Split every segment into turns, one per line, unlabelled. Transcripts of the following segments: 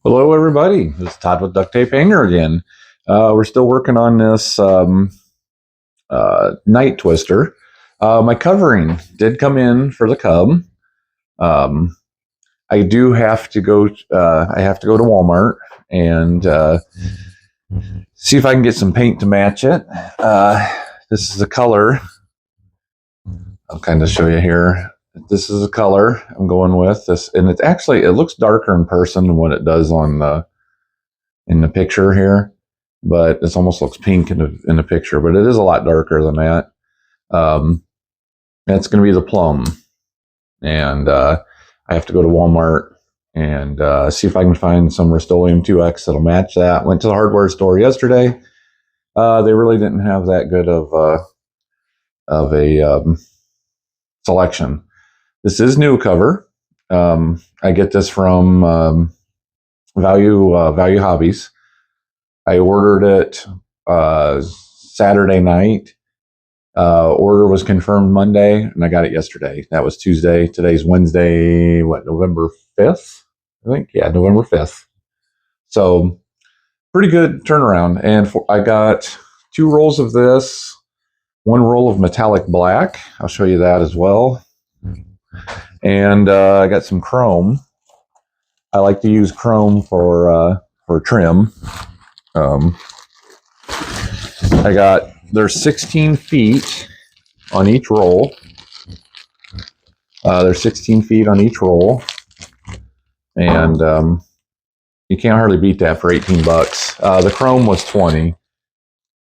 Hello, everybody. This is Todd with Duct Tape Hanger again. We're still working on this night twister. My covering did come in for the cub. Um, I do have to go. I have to go to Walmart and see if I can get some paint to match it. This is the color. I'll kind of show you here. This is the color I'm going with this, and it looks darker in person than what it does on the in the picture here, but it almost looks pink in the picture, but it is a lot darker than that. That's going to be the plum, and I have to go to Walmart and see if I can find some Rust-Oleum 2X that'll match that. Went to the hardware store yesterday. They really didn't have that good of a selection. This is new cover. I get this from Value Hobbies. I ordered it Saturday night. Order was confirmed Monday, and I got it yesterday. That was Tuesday. Today's Wednesday, November 5th? I think, yeah, November 5th. So, pretty good turnaround. And I got 2 rolls of this, 1 roll of metallic black. I'll show you that as well. And I got some chrome. I like to use chrome for trim. There's 16 feet on each roll. There's 16 feet on each roll, and you can't hardly beat that for 18 bucks. The chrome was 20.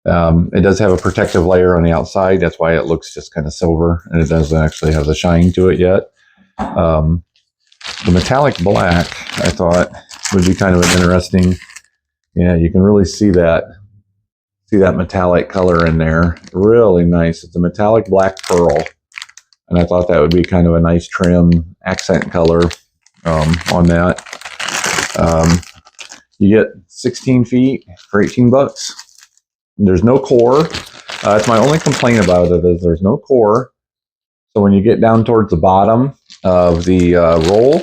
It does have a protective layer on the outside. That's why it looks just kind of silver, and it doesn't actually have the shine to it yet. The metallic black, I thought, would be kind of an interesting. Yeah, you can really see that metallic color in there. Really nice. It's a metallic black pearl, and I thought that would be kind of a nice trim accent color on that. You get 16 feet for 18 bucks. There's no core. That's my only complaint about it, is there's no core. So when you get down towards the bottom of the roll,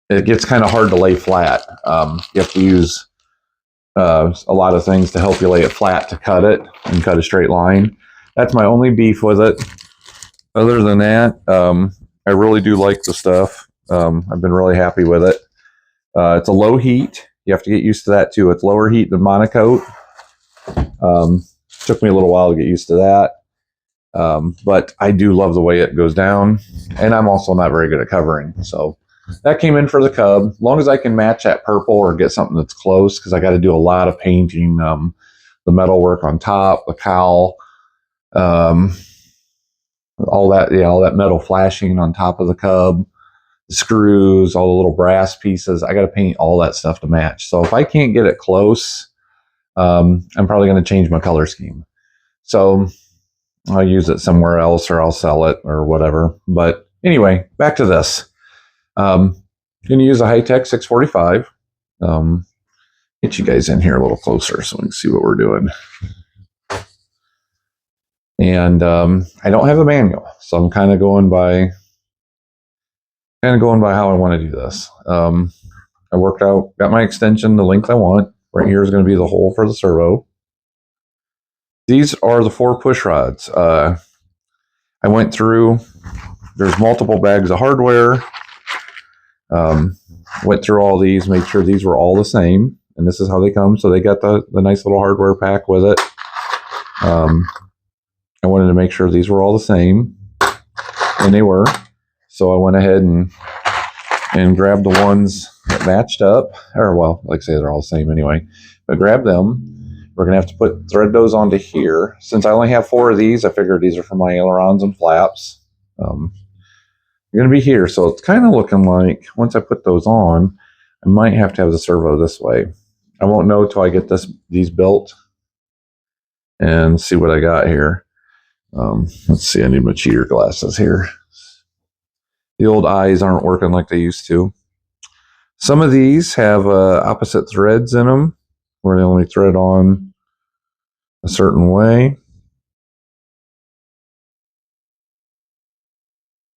it gets kind of hard to lay flat. You have to use a lot of things to help you lay it flat to cut it and cut a straight line. That's my only beef with it. Other than that, I really do like the stuff. I've been really happy with it. It's a low heat. You have to get used to that too. It's lower heat than monocoat. Took me a little while to get used to that. But I do love the way it goes down. And I'm also not very good at covering. So that came in for the cub. As long as I can match that purple or get something that's close, because I got to do a lot of painting. The metal work on top, the cowl, all that metal flashing on top of the cub, the screws, all the little brass pieces. I got to paint all that stuff to match. So if I can't get it close, I'm probably going to change my color scheme. So I'll use it somewhere else, or I'll sell it, or whatever. But anyway, back to this. I'm going to use a high-tech 645. Get you guys in here a little closer so we can see what we're doing. And I don't have a manual, so I'm kind of going by how I want to do this. I worked out, got my extension the length I want. Right here is going to be the hole for the servo. These are the 4 push rods. I went through. There's multiple bags of hardware. Went through all these, made sure these were all the same, and this is how they come. So they got the nice little hardware pack with it. I wanted to make sure these were all the same, and they were. So I went ahead and grabbed the ones that matched up, or well, like I say, they're all the same anyway. But grab them. We're gonna have to thread those onto here. Since I only have 4 of these, I figured these are for my ailerons and flaps. You're going to be here, so it's kind of looking like once I put those on, I might have to have the servo this way. I won't know till I get these built and see what I got here. Let's see, I need my cheater glasses here. The old eyes aren't working like they used to. Some of these have opposite threads in them, where they only thread on a certain way.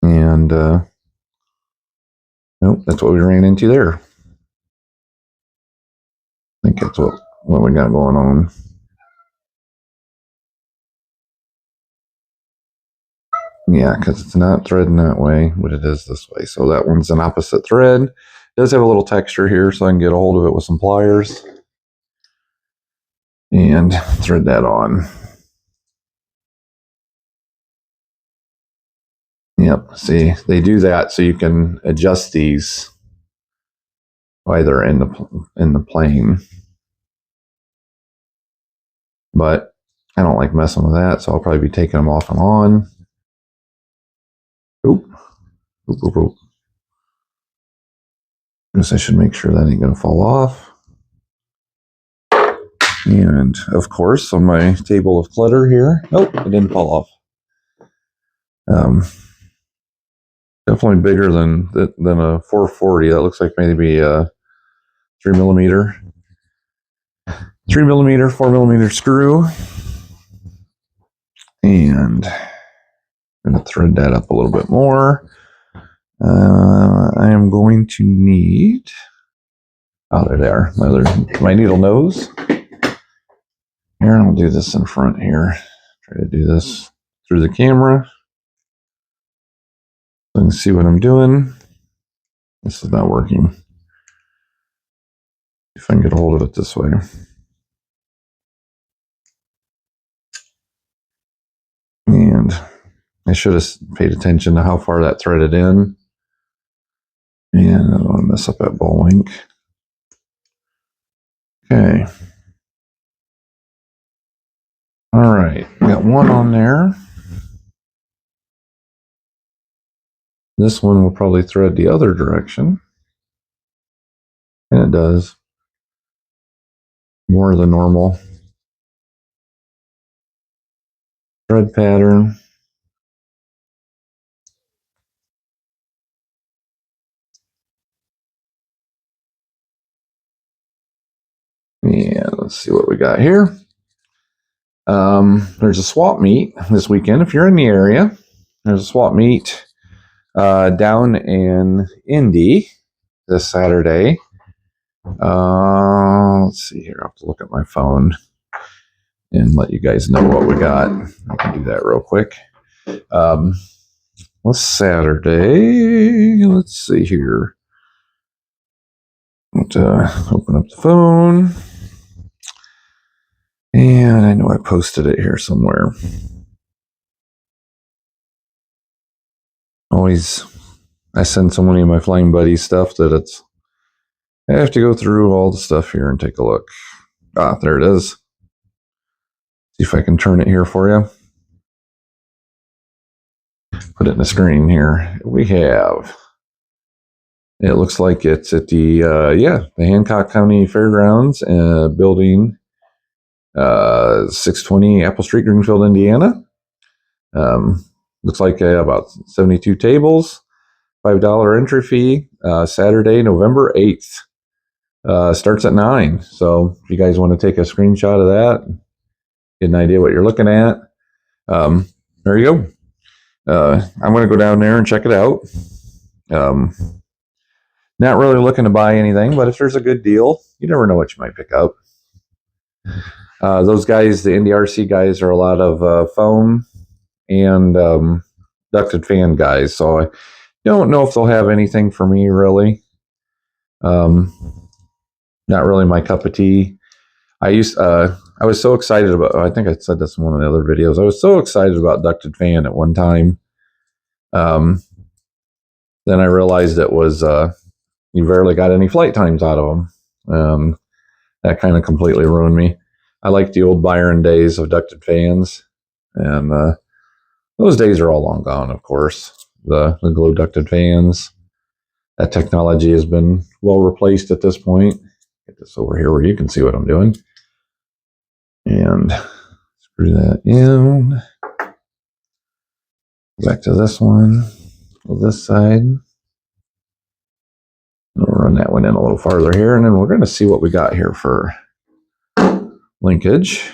And nope, Nope, that's what we ran into there. I think that's what we got going on. Yeah, because it's not threading that way, but it is this way. So that one's an opposite thread. It does have a little texture here, so I can get a hold of it with some pliers and thread that on. Yep, see, they do that so you can adjust these while they're in the plane. But I don't like messing with that, so I'll probably be taking them off and on. Oop. Oop, oop, oop. I guess I should make sure that ain't going to fall off. And of course, on my table of clutter here, nope, it didn't fall off. Definitely bigger than a 440. That looks like maybe a 3 millimeter, 4 millimeter screw. And I'm going to thread that up a little bit more. I am going to need, there, my needle nose. Here, I'll do this in front here. Try to do this through the camera. So I can see what I'm doing. This is not working. If I can get a hold of it this way. And I should have paid attention to how far that threaded in. And I don't want to mess up that ball link. Okay. All right, we got one on there. This one will probably thread the other direction. And it does. More than normal. Thread pattern. Yeah, let's see what we got here. There's a swap meet this weekend. If you're in the area, there's a swap meet down in Indy this Saturday. Let's see here. I'll have to look at my phone and let you guys know what we got. I can do that real quick. What's Saturday? Let's see here. Let's open up the phone. And I know I posted it here somewhere. Always, I send so many of my flying buddies stuff that I have to go through all the stuff here and take a look. Ah, there it is. See if I can turn it here for you. Put it in the screen here. We have, it looks like it's at the Hancock County Fairgrounds building 620 Apple Street, Greenfield, Indiana. Looks like about 72 tables, $5 entry fee, Saturday, November 8th. Starts at 9. So if you guys want to take a screenshot of that, get an idea what you're looking at, there you go. I'm going to go down there and check it out. Not really looking to buy anything, but if there's a good deal, you never know what you might pick up. Those guys, the NDRC guys, are a lot of foam and ducted fan guys, so I don't know if they'll have anything for me really. Not really my cup of tea. I was so excited about, I think I said this in one of the other videos, I was so excited about ducted fan at one time. Then I realized it was, you rarely got any flight times out of them. That kind of completely ruined me. I like the old Byron days of ducted fans, and those days are all long gone, of course. The glow ducted fans, that technology has been well replaced at this point. Get this over here where you can see what I'm doing. And screw that in. Back to this one, this side. We'll run that one in a little farther here, and then we're going to see what we got here for linkage.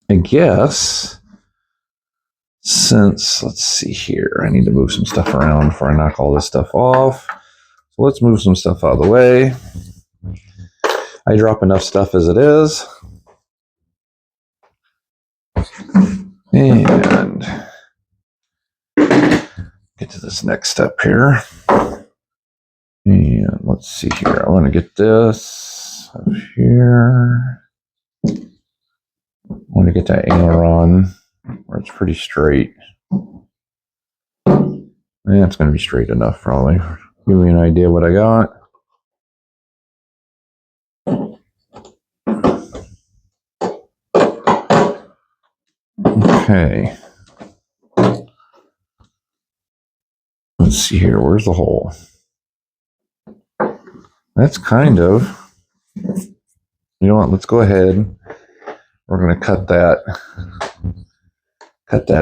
I guess since, let's see here, I need to move some stuff around before I knock all this stuff off. So let's move some stuff out of the way. I drop enough stuff as it is. And get to this next step here. And let's see here. I want to get this up here. I want to get that aileron where it's pretty straight. Yeah, it's going to be straight enough, probably. Give me an idea what I got. Okay. Let's see here. Where's the hole? That's kind of. You know what? Let's go ahead. We're going to cut that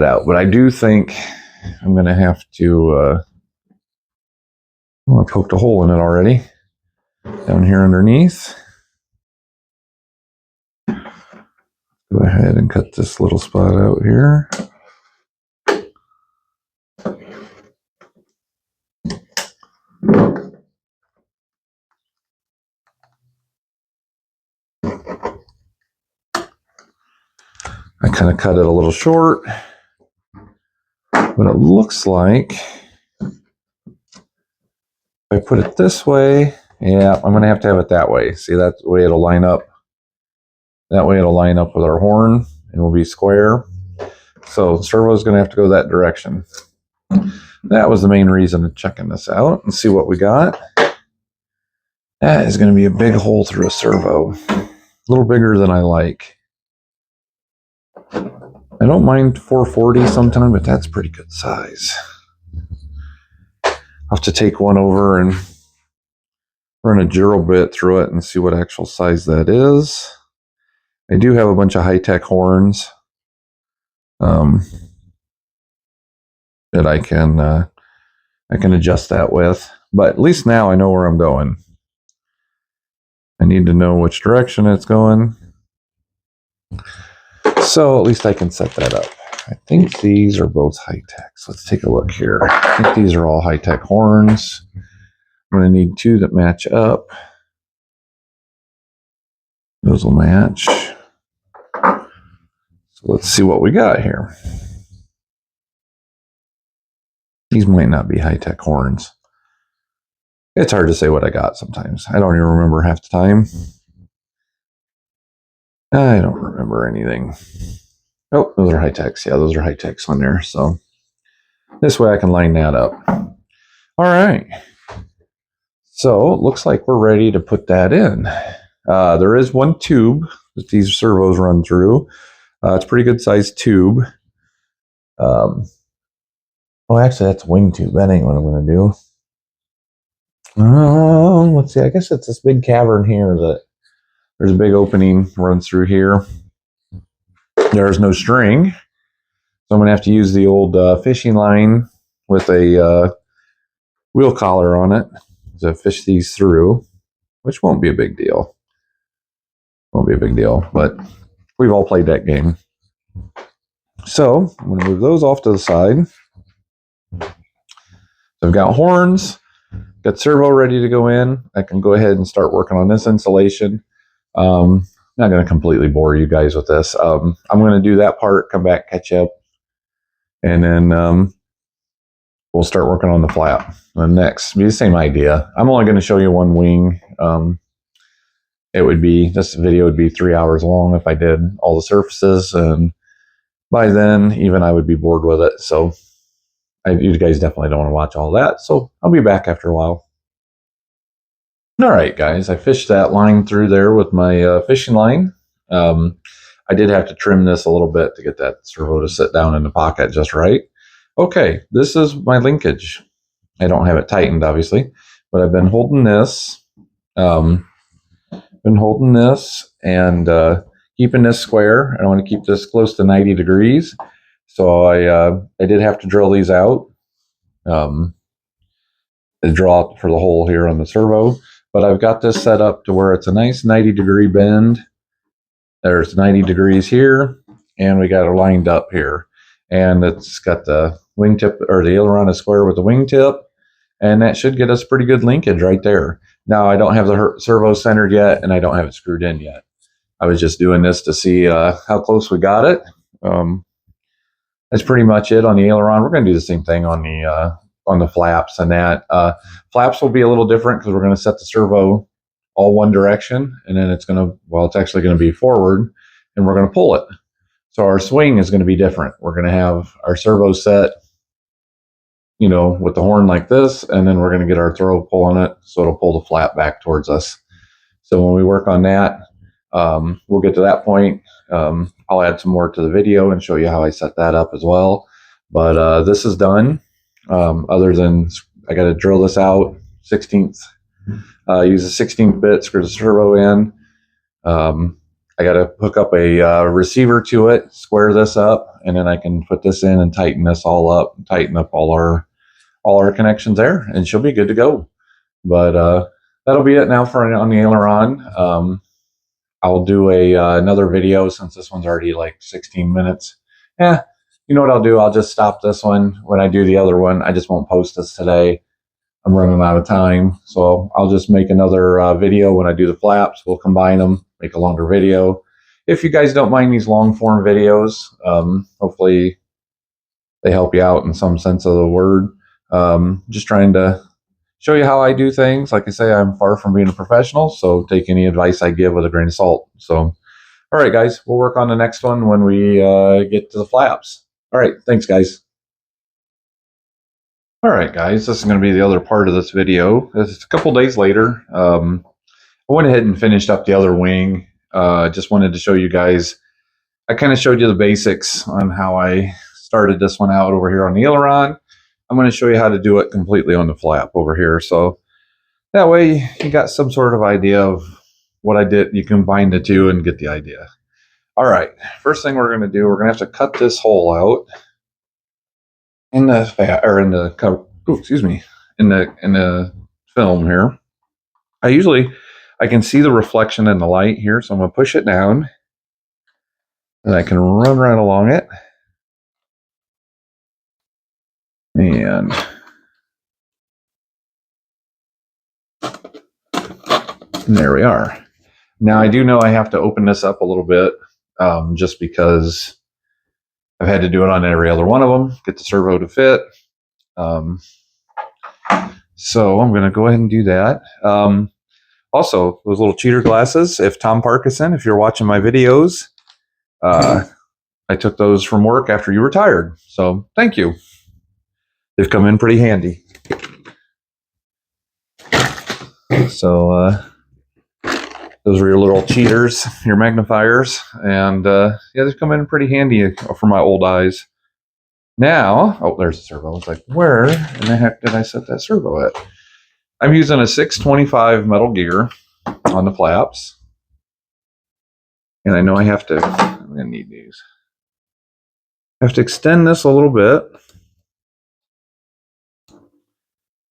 out. But I do think I'm going to have to. I poked a hole in it already. Down here underneath. Go ahead and cut this little spot out here. I kind of cut it a little short, but it looks like if I put it this way, yeah, I'm going to have it that way. See, that's the way it'll line up. That way it'll line up with our horn and will be square. So the servo is going to have to go that direction. That was the main reason of checking this out and see what we got. That is going to be a big hole through a servo. A little bigger than I like. I don't mind 440 sometimes, but that's pretty good size. I'll have to take one over and run a gyro bit through it and see what actual size that is. I do have a bunch of high-tech horns that I can adjust that with, but at least now I know where I'm going. I need to know which direction it's going, so at least I can set that up. I think these are both high-tech. So let's take a look here. I think these are all high-tech horns. I'm going to need two that match up. Those will match. So let's see what we got here. These might not be high-tech horns. It's hard to say what I got sometimes. I don't even remember half the time. I don't remember anything. Oh, those are high-techs. Yeah, those are high-techs on there. So this way I can line that up. All right. So it looks like we're ready to put that in. There is one tube that these servos run through. It's a pretty good sized tube. Oh, actually, that's a wing tube. That ain't what I'm going to do. Let's see. I guess it's this big cavern here that there's a big opening runs through here. There's no string, so I'm going to have to use the old fishing line with a wheel collar on it to fish these through, which won't be a big deal. Won't be a big deal, but we've all played that game. So I'm going to move those off to the side. So I've got horns, got servo ready to go in. I can go ahead and start working on this installation. Not going to completely bore you guys with this. I'm going to do that part, come back, catch up, and then we'll start working on the flap. Next, be the same idea. I'm only going to show you one wing. This video would be 3 hours long if I did all the surfaces, and by then, even I would be bored with it. So you guys definitely don't want to watch all that. So I'll be back after a while. All right, guys, I fished that line through there with my fishing line. I did have to trim this a little bit to get that servo to sit down in the pocket just right. Okay, this is my linkage. I don't have it tightened, obviously, but I've been holding this. And keeping this square. I want to keep this close to 90 degrees. So I did have to drill these out. To draw for the hole here on the servo. But I've got this set up to where it's a nice 90-degree bend. There's 90 degrees here, and we got it lined up here. and it's got the wingtip, or the aileron is square with the wingtip, and that should get us pretty good linkage right there. Now I don't have the servo centered yet, and I don't have it screwed in yet. I was just doing this to see how close we got it. That's pretty much it on the aileron. We're going to do the same thing on the flaps and that. Flaps will be a little different because we're going to set the servo all one direction, and then it's going to, well, it's actually going to be forward, and we're going to pull it. So our swing is going to be different. We're going to have our servo set, you know, with the horn like this, and then we're going to get our throw pulling it, so it'll pull the flap back towards us. So when we work on that, we'll get to that point. I'll add some more to the video and show you how I set that up as well. But this is done. Other than I got to drill this out 16th. Use a 16th bit, screw the servo in. I got to hook up a receiver to it, square this up, and then I can put this in and tighten this all up, tighten up all our connections there, and she'll be good to go. But that'll be it now for on the aileron. I'll do another video since this one's already like 16 minutes. Yeah, you know what I'll do? I'll just stop this one when I do the other one. I just won't post this today. I'm running out of time, so I'll just make another video when I do the flaps. We'll combine them, make a longer video. If you guys don't mind these long form videos, hopefully they help you out in some sense of the word. Just trying to show you how I do things. Like I say, I'm far from being a professional, so take any advice I give with a grain of salt. So, all right, guys, we'll work on the next one when we get to the flaps. All right, thanks, guys. All right, guys, this is going to be the other part of this video. It's a couple days later. I went ahead and finished up the other wing. Just wanted to show you guys. I kind of showed you the basics on how I started this one out over here on the aileron. I'm going to show you how to do it completely on the flap over here. So that way you got some sort of idea of what I did. You combine the two and get the idea. All right, first thing we're going to do, we're going to have to cut this hole out in the in the film here. I can see the reflection in the light here, so I'm going to push it down, and I can run right along it. And there we are. Now I do know I have to open this up a little bit, just because I've had to do it on every other one of them, get the servo to fit. So I'm going to go ahead and do that. Also, those little cheater glasses, if Tom Parkinson, if you're watching my videos, I took those from work after you retired. So thank you. They've come in pretty handy. So those are your little cheaters, your magnifiers. And yeah, they've come in pretty handy for my old eyes. Now, oh, there's the servo. It's like, where in the heck did I set that servo at? I'm using a 625 metal gear on the flaps. And I know I have to, I'm going to need these. I have to extend this a little bit.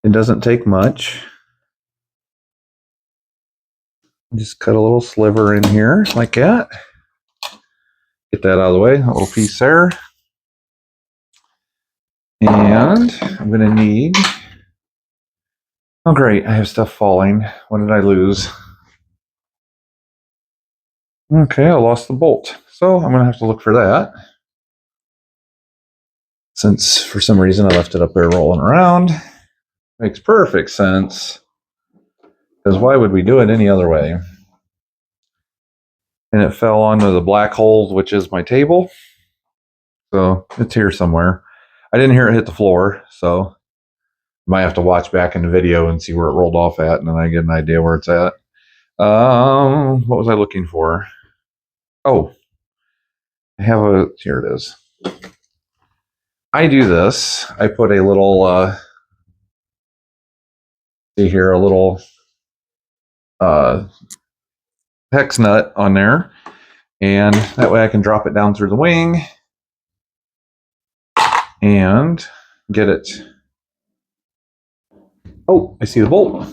It doesn't take much. Just cut a little sliver in here like that. Get that out of the way, a little piece there. And I'm going to need, oh great, I have stuff falling. What did I lose? Okay, I lost the bolt. So I'm going to have to look for that. Since for some reason I left it up there rolling around. Makes perfect sense. Because why would we do it any other way? And it fell onto the black hole, which is my table. So it's here somewhere. I didn't hear it hit the floor, so I might have to watch back in the video and see where it rolled off at, and then I get an idea where it's at. What was I looking for? Oh, I have a, here it is. I do this. I put a little, see here, a little hex nut on there, and that way I can drop it down through the wing and get it. Oh, I see the bolt.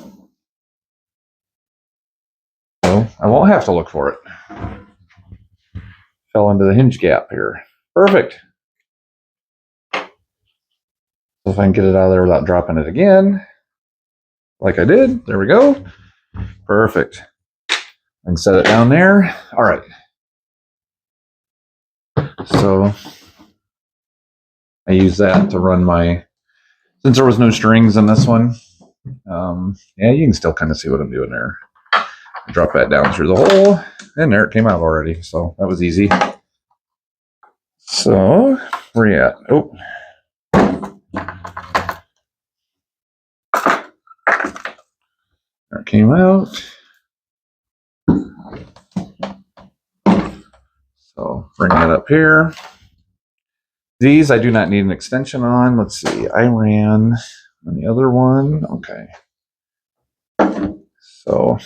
So I won't have to look for it. Fell into the hinge gap here. Perfect. So if I can get it out of there without dropping it again, like I did, there we go. Perfect. I can set it down there. All right. So I use that to run my, since there was no strings in this one, yeah, you can still kind of see what I'm doing there. Drop that down through the hole, and there it came out already. So that was easy. So where you at? Oh. There it came out. So bring that up here. These I do not need an extension on. Let's see. I ran on the other one. Okay. So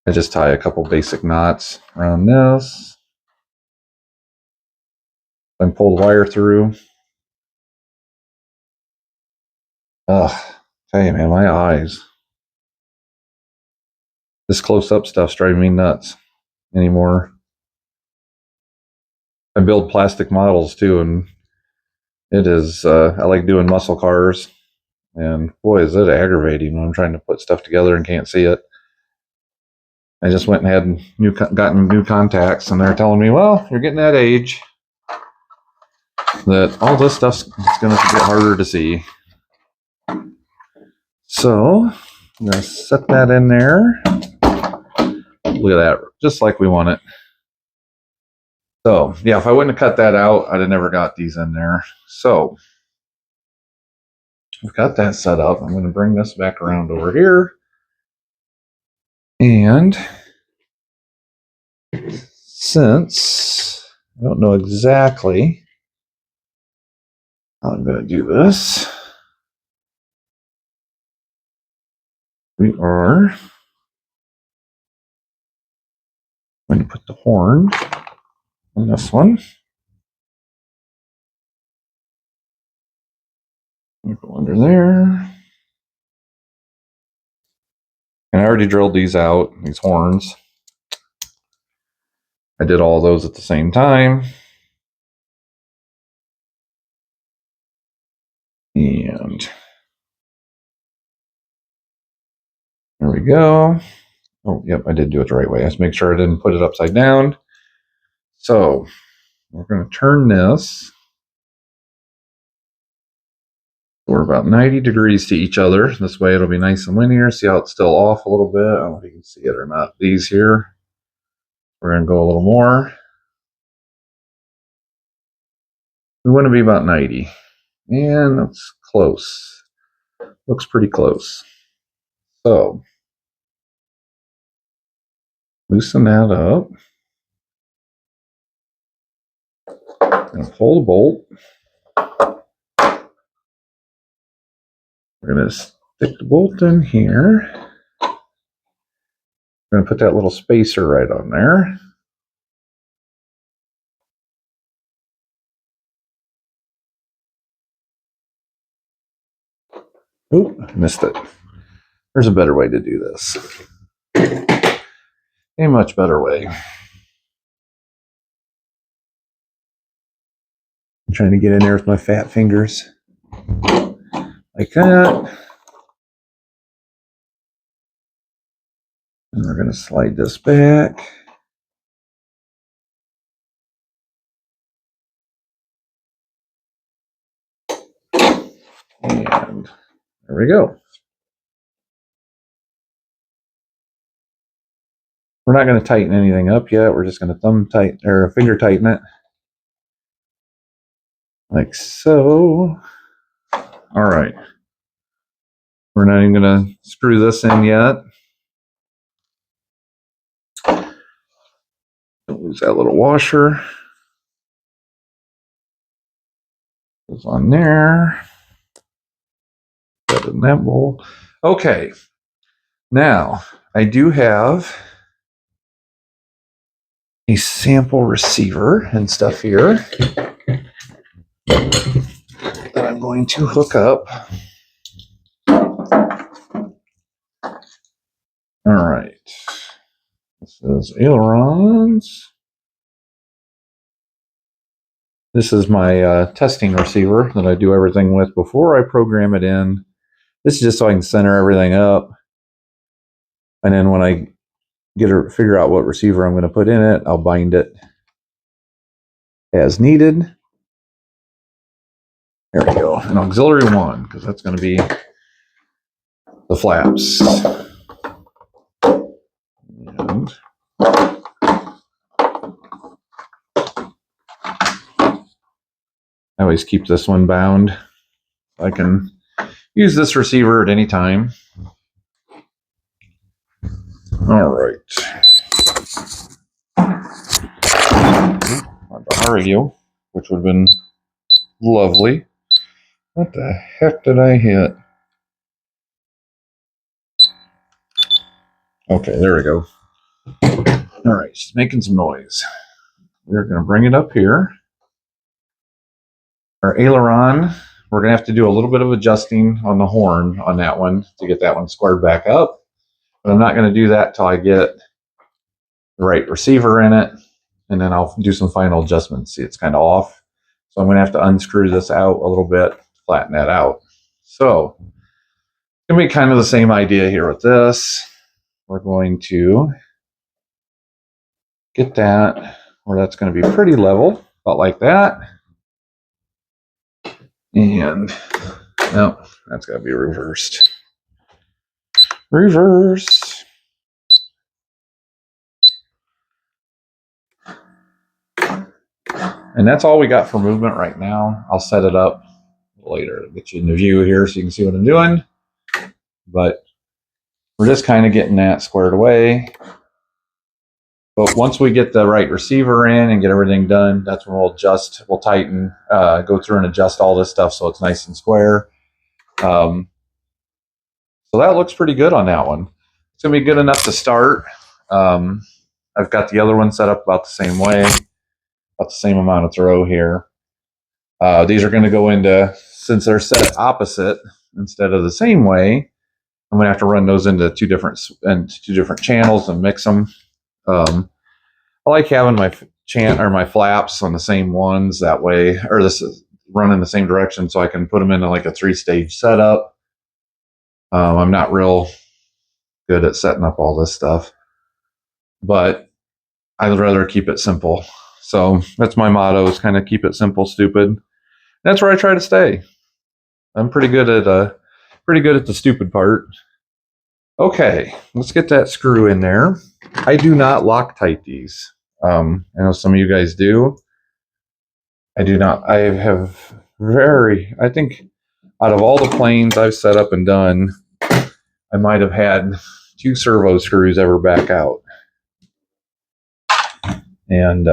I just tie a couple basic knots around this. Then pull the wire through. Ugh. Tell you, man, my eyes. This close-up stuff's driving me nuts anymore. I build plastic models too, and it is, I like doing muscle cars. And boy, is it aggravating when I'm trying to put stuff together and can't see it. I just went and had gotten new contacts, and they're telling me, well, you're getting that age that all this stuff's going to get harder to see. So I'm going to set that in there. Look at that, just like we want it. So yeah, if I wouldn't have cut that out, I'd have never got these in there. So I've got that set up. I'm going to bring this back around over here. And since I don't know exactly how I'm going to do this, we are going to put the horn on this one. Go under there. And I already drilled these out, these horns. I did all those at the same time. And there we go. Oh, yep, I did do it the right way. Let's make sure I didn't put it upside down. So we're going to turn this. We're about 90 degrees to each other. This way it'll be nice and linear. See how it's still off a little bit? I don't know if you can see it or not. These here, we're going to go a little more. We want to be about 90. And that's close. Looks pretty close. So loosen that up. And pull the bolt. We're going to stick the bolt in here. We're going to put that little spacer right on there. Oop, missed it. There's a better way to do this. A much better way. I'm trying to get in there with my fat fingers. Like that. And we're going to slide this back. And there we go. We're not going to tighten anything up yet. We're just going to finger tighten it. Like so. All right. We're not even going to screw this in yet. Don't lose that little washer. Goes on there. Put it in that bowl. Okay. Now, I do have a sample receiver and stuff here that I'm going to hook up. All right. This is ailerons. This is my testing receiver that I do everything with before I program it in. This is just so I can center everything up. And then when I figure out what receiver I'm going to put in it, I'll bind it as needed. There we go. An auxiliary one, because that's going to be the flaps. And I always keep this one bound. I can use this receiver at any time. All right. On the radio, which would have been lovely. What the heck did I hit? Okay, there we go. All right, she's making some noise. We're going to bring it up here. Our aileron, we're going to have to do a little bit of adjusting on the horn on that one to get that one squared back up. But I'm not going to do that till I get the right receiver in it. And then I'll do some final adjustments. See, it's kind of off. So I'm going to have to unscrew this out a little bit, flatten that out. So it's going to be kind of the same idea here with this. We're going to get that where that's going to be pretty level, about like that. And no, that's got to be reversed. Reverse. And that's all we got for movement right now. I'll set it up later to get you in the view here so you can see what I'm doing. But we're just kind of getting that squared away. But once we get the right receiver in and get everything done, that's when we'll adjust, we'll tighten, go through and adjust all this stuff so it's nice and square. So that looks pretty good on that one. It's going to be good enough to start. I've got the other one set up about the same way, about the same amount of throw here. These are going to go into, since they're set opposite instead of the same way, I'm going to have to run those into two different channels and mix them. I like having my flaps on the same ones that way, or this is running the same direction, so I can put them into like a 3-stage setup. I'm not real good at setting up all this stuff, but I'd rather keep it simple. So that's my motto: is kind of keep it simple, stupid. That's where I try to stay. I'm pretty good at the stupid part. Okay, let's get that screw in there. I do not Loctite these. I know some of you guys do. I do not. I think out of all the planes I've set up and done, I might have had 2 servo screws ever back out. And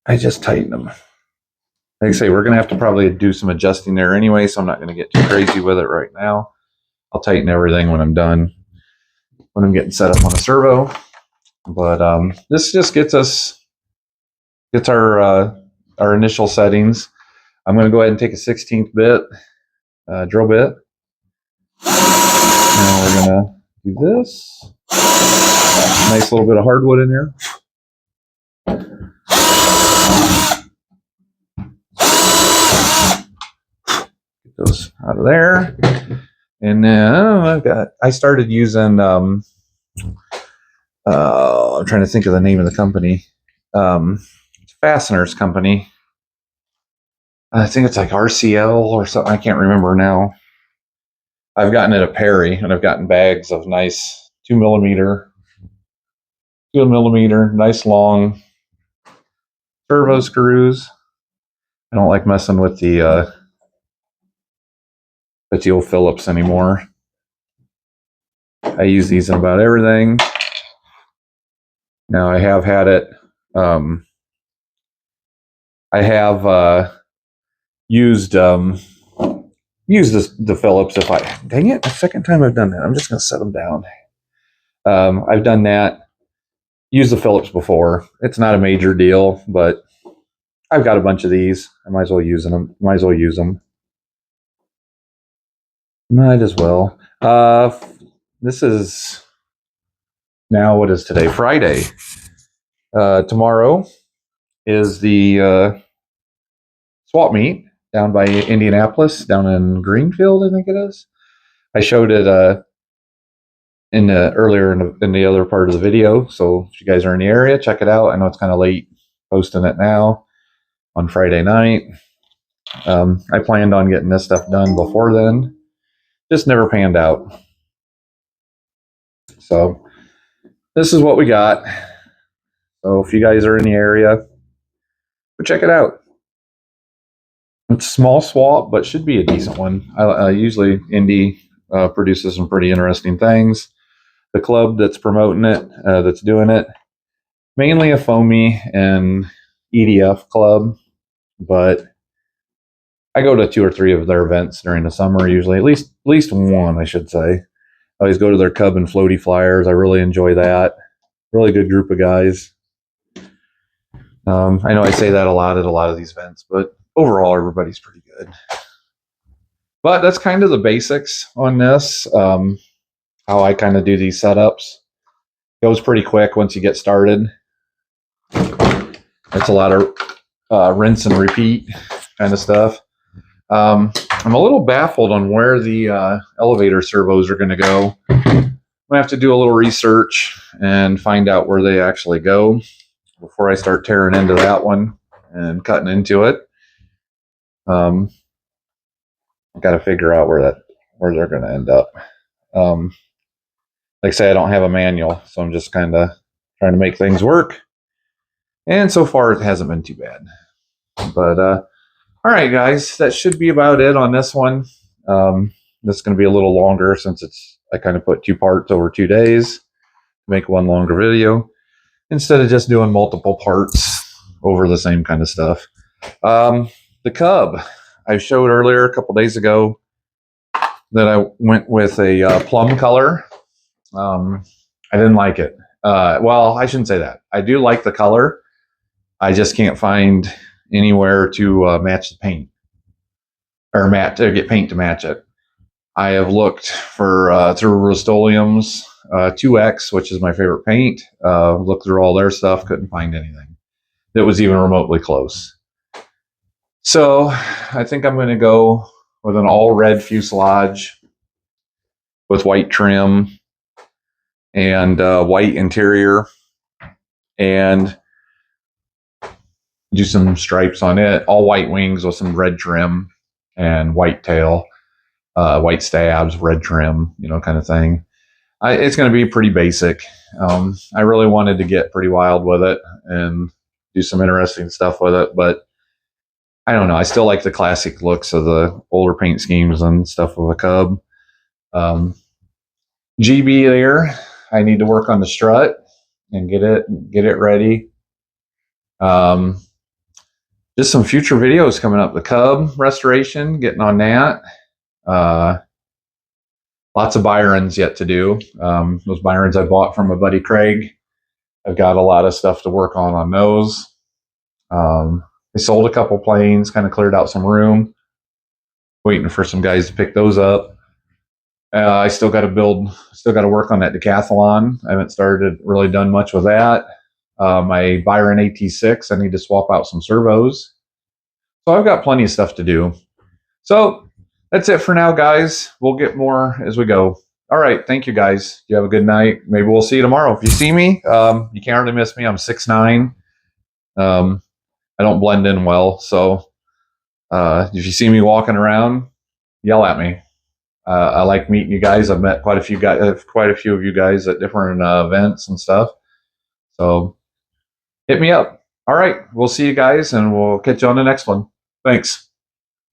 I just tighten them. Like I say, we're going to have to probably do some adjusting there anyway, so I'm not going to get too crazy with it right now. I'll tighten everything when I'm done, when I'm getting set up on a servo. But this just gets our initial settings. I'm going to go ahead and take a 16th bit drill bit. Now we're going to do this. Nice little bit of hardwood in there. Get those out of there. And then I started using, I'm trying to think of the name of the company. Fasteners company. I think it's like RCL or something. I can't remember now. I've gotten it at Perry, and I've gotten bags of nice 2 millimeter, nice long servo screws. I don't like messing with the old Phillips anymore. I use these in about everything. Now I have had it. I have used the Phillips. Dang it, the second time I've done that. I'm just going to set them down. I've done that. Used the Phillips before. It's not a major deal, but I've got a bunch of these. I might as well use them. Might as well. This is now, what is today? Friday. Tomorrow is the swap meet down by Indianapolis, down in Greenfield, I think it is. I showed it in the earlier in the other part of the video. So if you guys are in the area, check it out. I know it's kind of late posting it now on Friday night. I planned on getting this stuff done before then, just never panned out. So this is what we got. So if you guys are in the area, go check it out. It's a small swap, but should be a decent one. Usually Indy produces some pretty interesting things. The club that's promoting it, that's doing it, mainly a foamy and EDF club, but I go to 2 or 3 of their events during the summer usually, at least one, I should say. I always go to their Cub and Floaty Flyers. I really enjoy that. Really good group of guys. I know I say that a lot at a lot of these events, but overall everybody's pretty good. But that's kind of the basics on this. How I kind of do these setups. Goes pretty quick once you get started. It's a lot of rinse and repeat kind of stuff. I'm a little baffled on where the elevator servos are going to go. I have to do a little research and find out where they actually go before I start tearing into that one and cutting into it. I got to figure out where they're going to end up. Like I say, I don't have a manual, so I'm just kind of trying to make things work. And so far, it hasn't been too bad. But all right, guys, that should be about it on this one. This is going to be a little longer since I kind of put 2 parts over 2 days to make one longer video instead of just doing multiple parts over the same kind of stuff. The Cub, I showed earlier a couple days ago that I went with a plum color. I didn't like it. Well, I shouldn't say that. I do like the color. I just can't find anywhere to match the paint or get paint to match it. I have looked for through Rust-Oleum's 2X, which is my favorite paint. Looked through all their stuff, couldn't find anything that was even remotely close. So I think I'm going to go with an all red fuselage with white trim and white interior, and do some stripes on it. All white wings with some red trim and white tail, white stabs, red trim, kind of thing. It's going to be pretty basic. I really wanted to get pretty wild with it and do some interesting stuff with it, but I don't know. I still like the classic looks of the older paint schemes and stuff of a Cub. GB there. I need to work on the strut and get it ready. Just some future videos coming up. The Cub restoration, getting on that. Lots of Byrons yet to do. Those Byrons I bought from my buddy Craig. I've got a lot of stuff to work on those. I sold a couple planes, kind of cleared out some room. Waiting for some guys to pick those up. I still got to work on that decathlon. I haven't really done much with that. My Byron AT6, I need to swap out some servos. So I've got plenty of stuff to do. So that's it for now, guys. We'll get more as we go. All right. Thank you, guys. You have a good night. Maybe we'll see you tomorrow. If you see me, you can't hardly miss me. I'm 6'9". I don't blend in well. So if you see me walking around, yell at me. I like meeting you guys. I've met quite a few of you guys at different events and stuff. So hit me up. All right. We'll see you guys, and we'll catch you on the next one. Thanks.